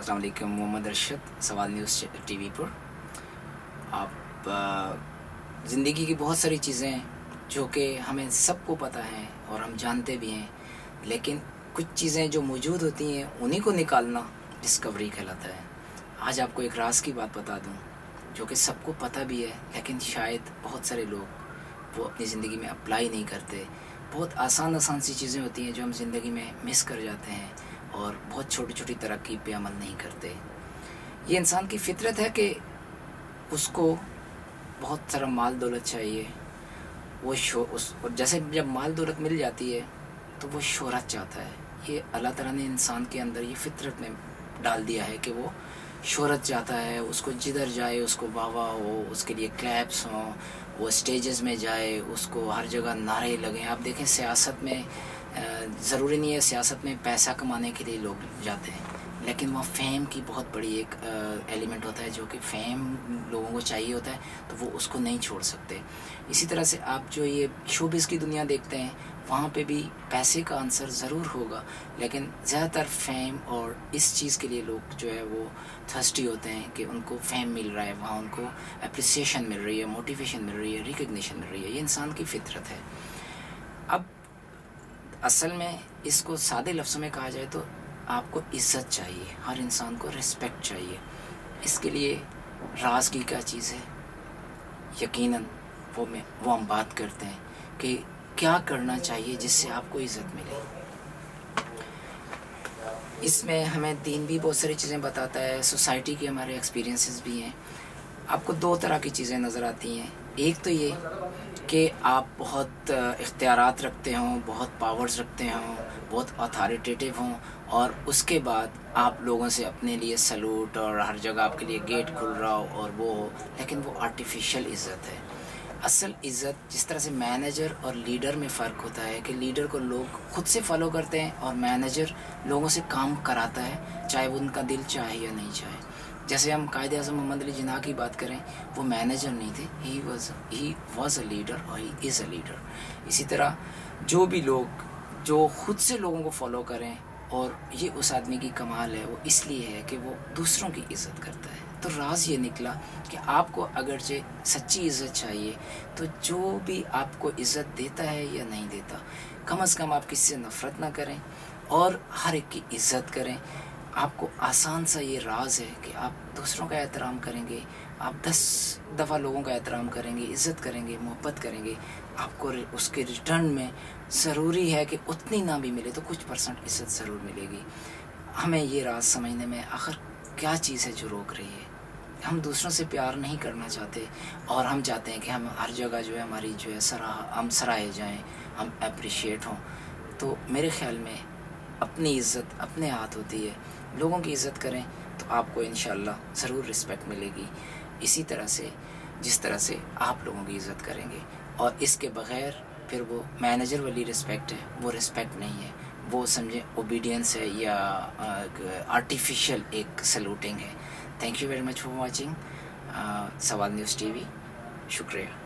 अस्सलाम वालेकुम। मोहम्मद अरशद, सवाल न्यूज़ टीवी पर। आप ज़िंदगी की बहुत सारी चीज़ें हैं जो कि हमें सबको पता है और हम जानते भी हैं, लेकिन कुछ चीज़ें जो मौजूद होती हैं उन्हीं को निकालना डिस्कवरी कहलाता है। आज आपको एक राज की बात बता दूं जो कि सबको पता भी है, लेकिन शायद बहुत सारे लोग वो अपनी ज़िंदगी में अप्लाई नहीं करते। बहुत आसान सी चीज़ें होती हैं जो हम ज़िंदगी में मिस कर जाते हैं और बहुत छोटी छोटी तरक्की पे अमल नहीं करते। ये इंसान की फितरत है कि उसको बहुत सारा माल दौलत चाहिए। वो और जैसे जब माल दौलत मिल जाती है तो वो शोहरत चाहता है। ये अल्लाह ताला ने इंसान के अंदर ये फितरत में डाल दिया है कि वो शोहरत चाहता है। उसको जिधर जाए उसको वाह हो, उसके लिए क्लैप्स हों, वो स्टेजेस में जाए, उसको हर जगह नारे लगें। आप देखें सियासत में ज़रूरी नहीं है सियासत में पैसा कमाने के लिए लोग जाते हैं, लेकिन वहाँ फ़ेम की बहुत बड़ी एक एलिमेंट होता है जो कि फ़ेम लोगों को चाहिए होता है, तो वो उसको नहीं छोड़ सकते। इसी तरह से आप जो ये शोबिज़ की दुनिया देखते हैं वहाँ पे भी पैसे का आंसर ज़रूर होगा, लेकिन ज़्यादातर फ़ेम और इस चीज़ के लिए लोग जो है वो थर्स्टी होते हैं कि उनको फ़ेम मिल रहा है, वहाँ उनको एप्रिसिएशन मिल रही है, मोटिवेशन मिल रही है, रिकग्निशन मिल रही है। ये इंसान की फितरत है। अब असल में इसको सादे लफ्ज़ों में कहा जाए तो आपको इज़्ज़त चाहिए, हर इंसान को रिस्पेक्ट चाहिए। इसके लिए राज की क्या चीज़ है, यकीनन वो हम बात करते हैं कि क्या करना चाहिए जिससे आपको इज़्ज़त मिले। इसमें हमें दीन भी बहुत सारी चीज़ें बताता है, सोसाइटी के हमारे एक्सपीरियंसेस भी हैं। आपको दो तरह की चीज़ें नज़र आती हैं। एक तो ये कि आप बहुत इख्तियारात रखते हों, बहुत पावर्स रखते हों, बहुत अथॉरिटेटिव हों, और उसके बाद आप लोगों से अपने लिए सलूट और हर जगह आपके लिए गेट खुल रहा हो और वो हो, लेकिन वो आर्टिफिशियल इज़्ज़त है। असल इज़्ज़त जिस तरह से मैनेजर और लीडर में फ़र्क होता है कि लीडर को लोग खुद से फॉलो करते हैं और मैनेजर लोगों से काम कराता है, चाहे वो उनका दिल चाहे या नहीं चाहे। जैसे हम कायदे आज़म मोहम्मद अली जिन्ना की बात करें, वो मैनेजर नहीं थे, ही वॉज अ लीडर और ही इज़ अ लीडर। इसी तरह जो भी लोग जो खुद से लोगों को फॉलो करें, और ये उस आदमी की कमाल है, वो इसलिए है कि वो दूसरों की इज़्ज़त करता है। तो राज ये निकला कि आपको अगरचे सच्ची इज़्ज़त चाहिए तो जो भी आपको इज़्ज़त देता है या नहीं देता, कम से कम आप किसी से नफ़रत ना करें और हर एक की इज़्ज़त करें। आपको आसान सा ये राज है कि आप दूसरों का एहतराम करेंगे, आप 10 दफ़ा लोगों का एहतराम करेंगे, इज़्ज़त करेंगे, मोहब्बत करेंगे, आपको उसके रिटर्न में ज़रूरी है कि उतनी ना भी मिले तो कुछ % इज़्ज़त ज़रूर मिलेगी। हमें ये राज समझने में आखिर क्या चीज़ है जो रोक रही है। हम दूसरों से प्यार नहीं करना चाहते और हम चाहते हैं कि हम हर जगह जो है हमारी जो है हम सराहे जाएँ, हम अप्रिशिएट हों। तो मेरे ख़्याल में अपनी इज़्ज़त अपने हाथ होती है। लोगों की इज़्ज़त करें तो आपको इंशाअल्लाह ज़रूर रिस्पेक्ट मिलेगी, इसी तरह से जिस तरह से आप लोगों की इज़्ज़त करेंगे। और इसके बग़ैर फिर वो मैनेजर वाली रिस्पेक्ट है, वो रिस्पेक्ट नहीं है, वो समझे ओबीडियंस है या आर्टिफिशियल एक सैल्यूटिंग है। Thank you very much for watching सवाल न्यूज़ टीवी। शुक्रिया।